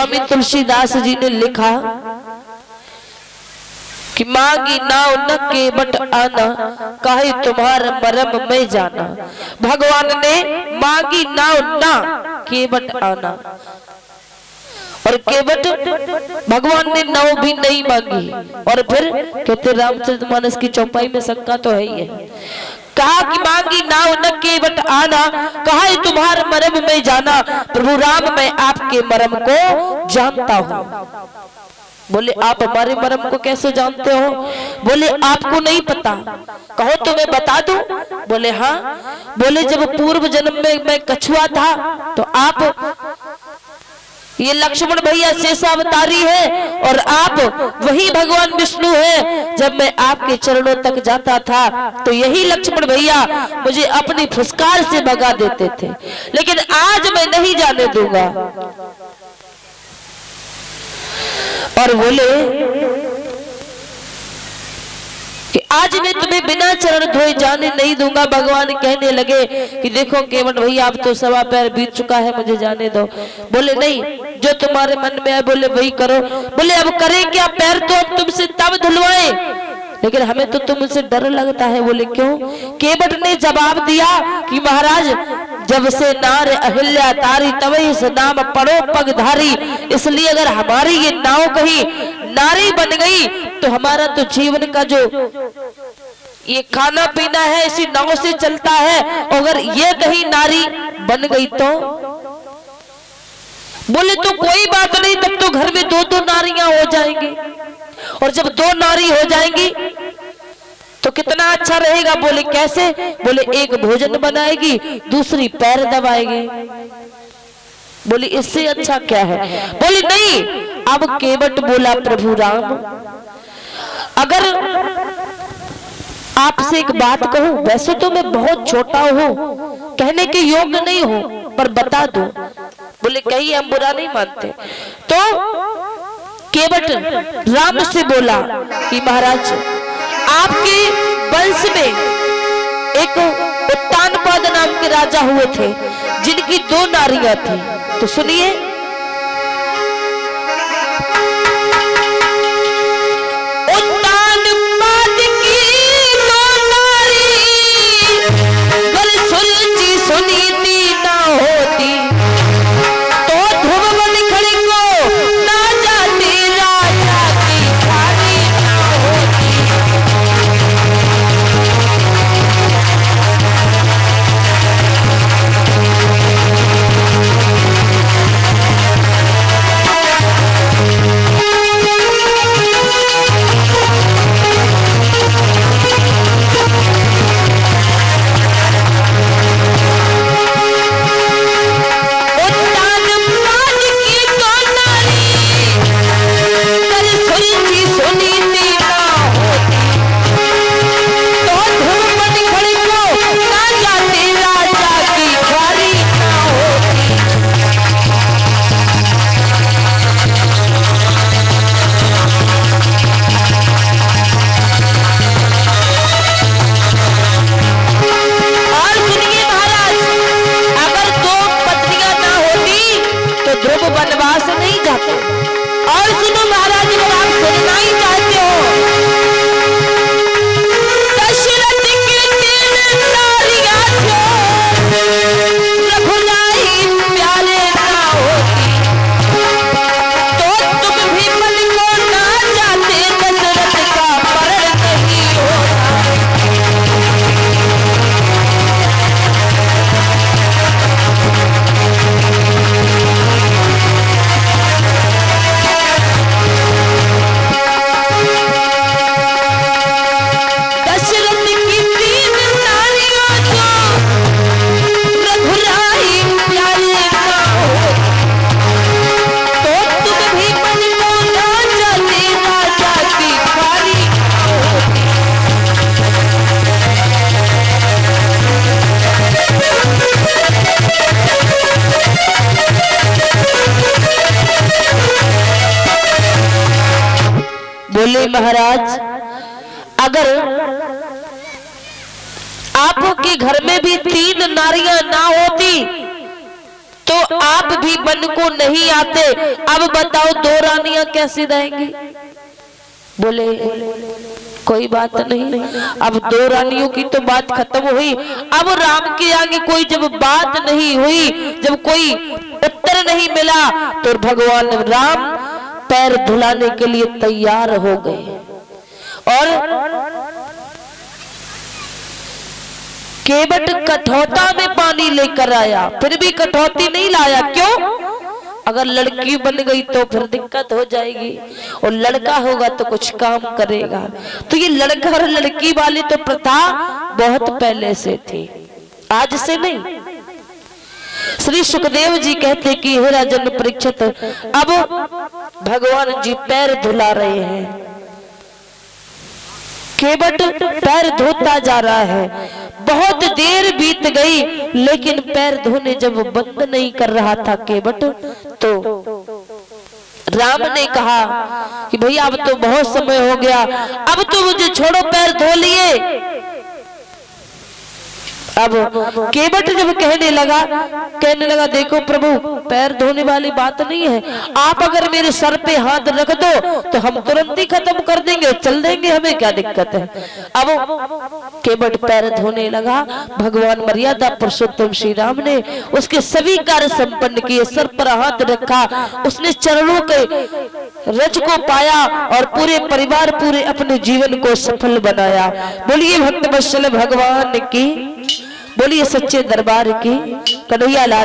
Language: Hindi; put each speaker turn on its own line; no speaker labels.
स्वामी तुलसीदास जी ने लिखा कि मांगी नाव न केवट आना, काहे तुम्हारा मरम में जाना। भगवान ने मांगी नाव ना केवट आना, और केवट भगवान ने नाव भी नहीं मांगी। और फिर कहते रामचरितमानस की चौपाई में शंका तो है ही है। कहा कि मांगी नाव न केवट आना, कहा तुम्हारे मरम में जाना। प्रभु राम मैं आपके मरम को जानता हूँ। बोले आप हमारे मरम को कैसे जानते हो? बोले आपको नहीं पता, कहो तो मैं बता दूं। बोले हाँ। बोले जब पूर्व जन्म में मैं कछुआ था तो आप ये लक्ष्मण भैया शेषावतारी है और आप वही भगवान विष्णु है। जब मैं आपके चरणों तक जाता था तो यही लक्ष्मण भैया मुझे अपनी फुसकार से भगा देते थे, लेकिन आज मैं नहीं जाने दूंगा। और बोले कि आज मैं तुम्हें बिना चरण धोए जाने नहीं दूंगा। भगवान कहने लगे कि देखो केवट भैया अब तो सवा पैर बीत चुका है, मुझे जाने दो। बोले नहीं, जो तुम्हारे मन में है बोले वही करो। बोले अब करें क्या? पैर तो हम तुमसे तब धुलवाए, लेकिन हमें तो तुमसे डर लगता है। बोले क्यों? केवट ने जवाब दिया कि महाराज जब से नार अहिल्या तारी तवई से नाम पड़ो पगधारी। इसलिए अगर हमारी ये नाव कहीं नारी बन गई तो हमारा तो जीवन का जो ये खाना पीना है इसी नाव से चलता है। अगर ये कहीं नारी बन गई तो बोले तो कोई बात नहीं, तब तो घर में दो दो नारियां हो जाएंगी, और जब दो नारी हो जाएंगी तो कितना अच्छा रहेगा। बोले कैसे? बोले एक भोजन बनाएगी, दूसरी पैर दबाएगी। बोले इससे अच्छा क्या है? बोले नहीं। अब केवट बोला प्रभु राम अगर आपसे एक बात कहूं, वैसे तो मैं बहुत छोटा हूं, कहने के योग्य नहीं हूं, पर बता दो। बोले कहीं हम बुरा नहीं मानते। तो केवट राम से बोला कि महाराज आपके वंश में एक उत्तानपाद नाम के राजा हुए थे जिनकी दो नारियां थी। तो सुनिए, उत्तानपाद की दो नारी अगर सुलझी सुनी थी ना होती तो ध्रुव बन खड़ी को ना जाती राजा की थारी ना होती। बोले महाराज अगर आपके घर में भी तीन नारियां ना होती तो आप भी वन को नहीं आते, अब बताओ दो रानियां कैसे रहेंगी? बोले कोई बात नहीं। अब दो रानियों की तो बात खत्म हुई। अब राम के आगे कोई जब बात नहीं हुई, जब कोई उत्तर नहीं मिला, तो भगवान राम पैर धुलाने के लिए तैयार हो गए और केवट कठौता में पानी लेकर आया, फिर भी कठौती नहीं लाया। क्यों? अगर लड़की बन गई तो फिर दिक्कत हो जाएगी, और लड़का होगा तो कुछ काम करेगा। तो ये लड़का और लड़की वाली तो प्रथा बहुत पहले से थी, आज से नहीं। श्री सुखदेव जी कहते कि हे राजन परीक्षित, अब भगवान जी पैर धुला रहे हैं। केवट पैर धोता जा रहा है। बहुत देर बीत गई, लेकिन पैर धोने जब बंद नहीं कर रहा था केवट, तो राम ने कहा कि भैया अब तो बहुत समय हो गया, अब तो मुझे छोड़ो, पैर धो लिए। अब केवट जब कहने लगा देखो प्रभु, पैर धोने वाली बात नहीं है, आप अगर मेरे सर पे हाथ रख दो तो हम तुरंत ही खत्म कर देंगे, चल देंगे, हमें क्या दिक्कत है। अब केवट पैर धोने लगा। भगवान मर्यादा पुरुषोत्तम श्री राम ने उसके सभी कार्य संपन्न किए, सर पर हाथ रखा, उसने चरणों के रज को पाया और पूरे परिवार, पूरे अपने जीवन को सफल बनाया। बोलिए भक्त वत्सल भगवान की, बोलिए सच्चे दरबार की, कन्हैया लाल।